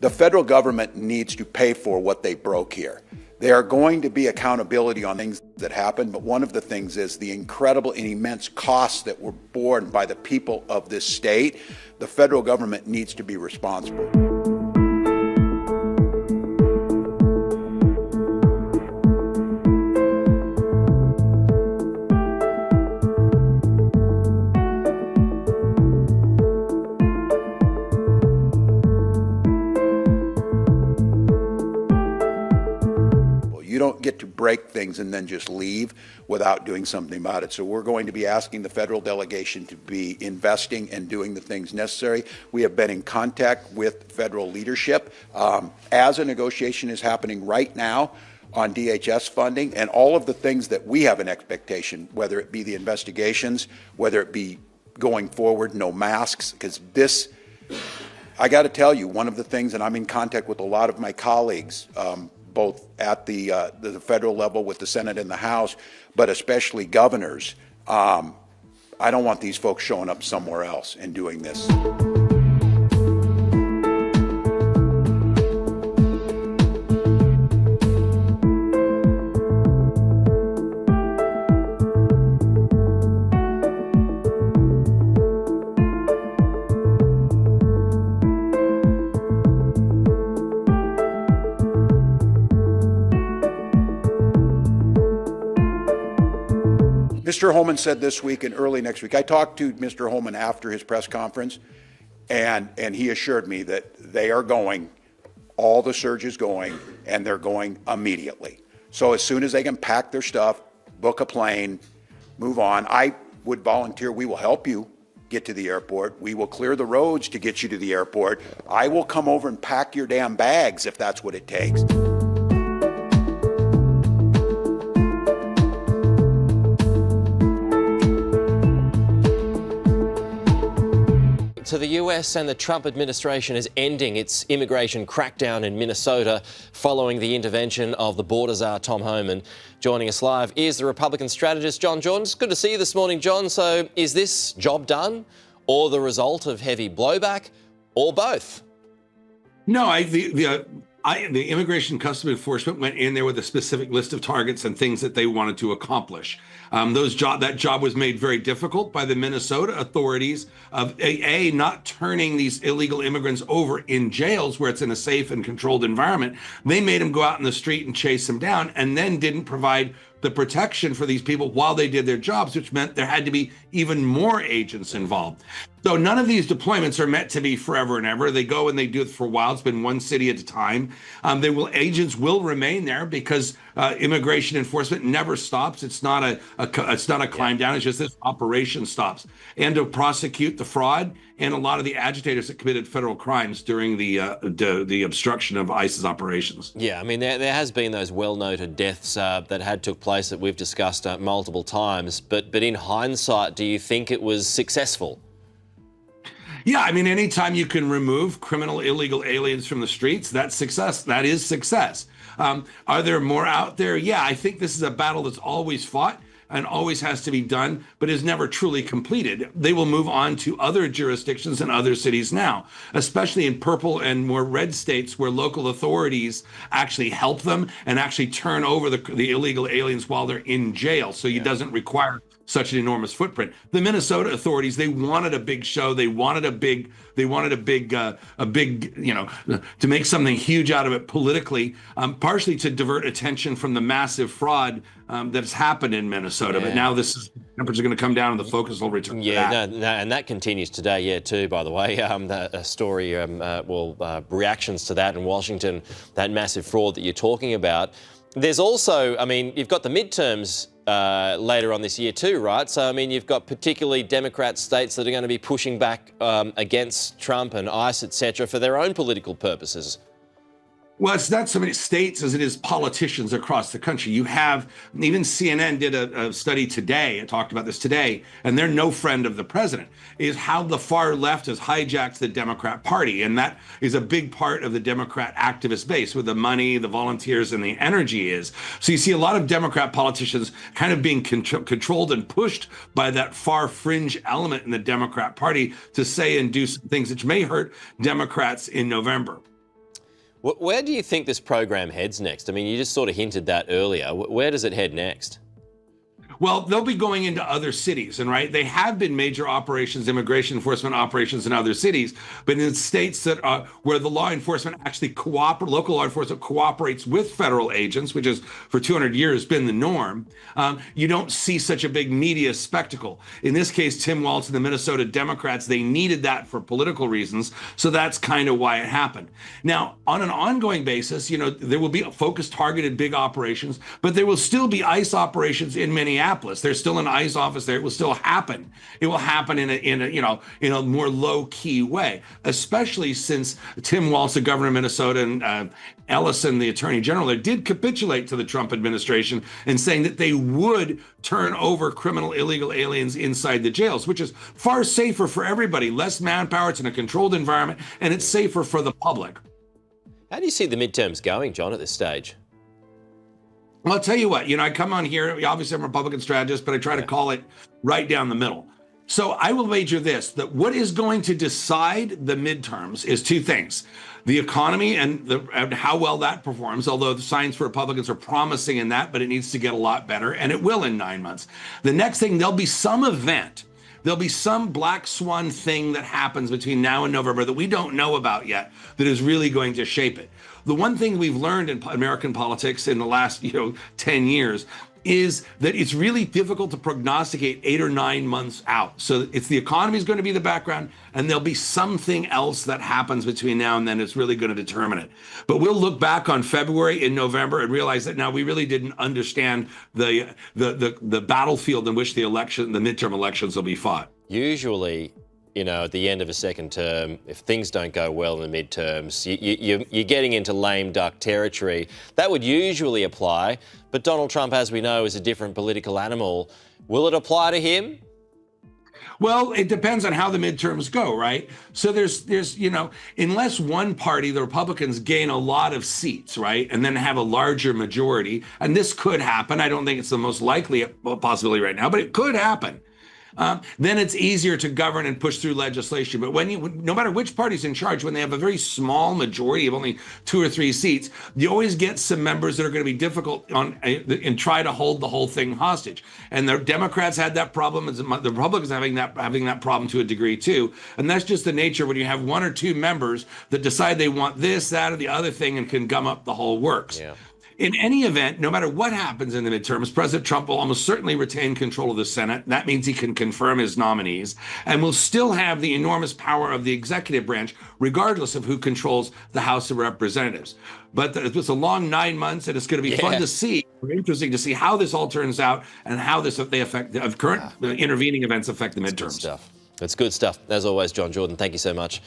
the federal government needs to pay for what they broke here. There are going to be accountability on things that happen, but one of the things is the incredible and immense costs that were borne by the people of this state. The federal government needs to be responsible. You don't get to break things and then just leave without doing something about it. So we're going to be asking the federal delegation to be investing and doing the things necessary. We have been in contact with federal leadership as a negotiation is happening right now on DHS funding and all of the things that we have an expectation, whether it be the investigations, whether it be going forward, no masks, because this, I got to tell you, one of the things, and I'm in contact with a lot of my colleagues, both at the federal level with the Senate and the House, but especially governors. I don't want these folks showing up somewhere else and doing this. Mr. Homan said this week and early next week, I talked to Mr. Homan after his press conference, and he assured me that they are going, all the surge is going, and they're going immediately. So as soon as they can pack their stuff, book a plane, move on, I would volunteer. We will help you get to the airport. We will clear the roads to get you to the airport. I will come over and pack your damn bags if that's what it takes. So the US and the Trump administration is ending its immigration crackdown in Minnesota following the intervention of the border czar Tom Homan. Joining us live is the Republican strategist John Jordan. It's good to see you this morning, John. So is this job done or the result of heavy blowback or both? No, the Immigration Customs Enforcement went in there with a specific list of targets and things that they wanted to accomplish. That job was made very difficult by the Minnesota authorities of not turning these illegal immigrants over in jails where it's in a safe and controlled environment. They made them go out in the street and chase them down, and then didn't provide the protection for these people while they did their jobs, which meant there had to be even more agents involved. So none of these deployments are meant to be forever and ever. They go and they do it for a while. It's been one city at a time. Agents will remain there because immigration enforcement never stops. It's not a climb down. It's just this operation stops. And to prosecute the fraud and a lot of the agitators that committed federal crimes during the obstruction of ICE's operations. Yeah, I mean, there has been those well-noted deaths that had took place that we've discussed multiple times. But in hindsight, do you think it was successful? Yeah, I mean, anytime you can remove criminal illegal aliens from the streets, that's success. That is success. Are there more out there? Yeah, I think this is a battle that's always fought and always has to be done, but is never truly completed. They will move on to other jurisdictions and other cities now, especially in purple and more red states where local authorities actually help them and actually turn over the illegal aliens while they're in jail. So it doesn't require such an enormous footprint. The Minnesota authorities, they wanted a big show. They wanted a big, to make something huge out of it politically, partially to divert attention from the massive fraud that's happened in Minnesota. Yeah. But now temperatures are going to come down and the focus will return to that. And that continues today, too, by the way. The story, reactions to that in Washington, that massive fraud that you're talking about. There's also, I mean, you've got the midterms later on this year too, right? So, I mean, you've got particularly Democrat states that are going to be pushing back against Trump and ICE, etc., for their own political purposes. Well, it's not so many states as it is politicians across the country. You have, even CNN did a study today, and talked about this today, and they're no friend of the president, is how the far left has hijacked the Democrat Party. And that is a big part of the Democrat activist base, where the money, the volunteers, and the energy is. So you see a lot of Democrat politicians kind of being controlled and pushed by that far fringe element in the Democrat Party to say and do some things which may hurt Democrats in November. Where do you think this program heads next? I mean, you just sort of hinted that earlier. Where does it head next? Well, they'll be going into other cities, and right, they have been major operations, immigration enforcement operations in other cities, but in states that are where the law enforcement actually local law enforcement cooperates with federal agents, which has for 200 years been the norm, you don't see such a big media spectacle. In this case, Tim Walz and the Minnesota Democrats, they needed that for political reasons, so that's kind of why it happened. Now, on an ongoing basis, there will be focused, targeted big operations, but there will still be ICE operations in Minneapolis. There's still an ICE office there. It will still happen. It will happen in a more low key way, especially since Tim Walz, the governor of Minnesota, and Ellison, the attorney general, there did capitulate to the Trump administration in saying that they would turn over criminal illegal aliens inside the jails, which is far safer for everybody. Less manpower. It's in a controlled environment, and it's safer for the public. How do you see the midterms going, John, at this stage? Well, I'll tell you what, I come on here, obviously I'm a Republican strategist, but I try to call it right down the middle. So I will wager this, that what is going to decide the midterms is two things. The economy and how well that performs, although the signs for Republicans are promising in that, but it needs to get a lot better, and it will in 9 months. The next thing, there'll be some event. There'll be some black swan thing that happens between now and November that we don't know about yet that is really going to shape it. The one thing we've learned in American politics in the last 10 years is that it's really difficult to prognosticate 8 or 9 months out. So it's the economy is going to be the background, and there'll be something else that happens between now and then that's really going to determine it. But we'll look back on February and November and realize that now we really didn't understand the battlefield in which the midterm elections will be fought. Usually, at the end of a second term, if things don't go well in the midterms, you're getting into lame duck territory. That would usually apply, but Donald Trump, as we know, is a different political animal. Will it apply to him? Well, it depends on how the midterms go, right? So there's unless one party, the Republicans, gain a lot of seats, right, and then have a larger majority, and this could happen. I don't think it's the most likely possibility right now, but it could happen. Then it's easier to govern and push through legislation. But no matter which party's in charge, when they have a very small majority of only 2 or 3 seats, you always get some members that are going to be difficult and try to hold the whole thing hostage. And the Democrats had that problem, and the Republicans having that problem to a degree too. And that's just the nature when you have 1 or 2 members that decide they want this, that, or the other thing and can gum up the whole works. Yeah. In any event, no matter what happens in the midterms, President Trump will almost certainly retain control of the Senate. That means he can confirm his nominees and will still have the enormous power of the executive branch, regardless of who controls the House of Representatives. But it's a long 9 months, and it's going to be fun to see, interesting to see how this all turns out and how current intervening events affect the midterms. That's good stuff. As always, John Jordan, thank you so much.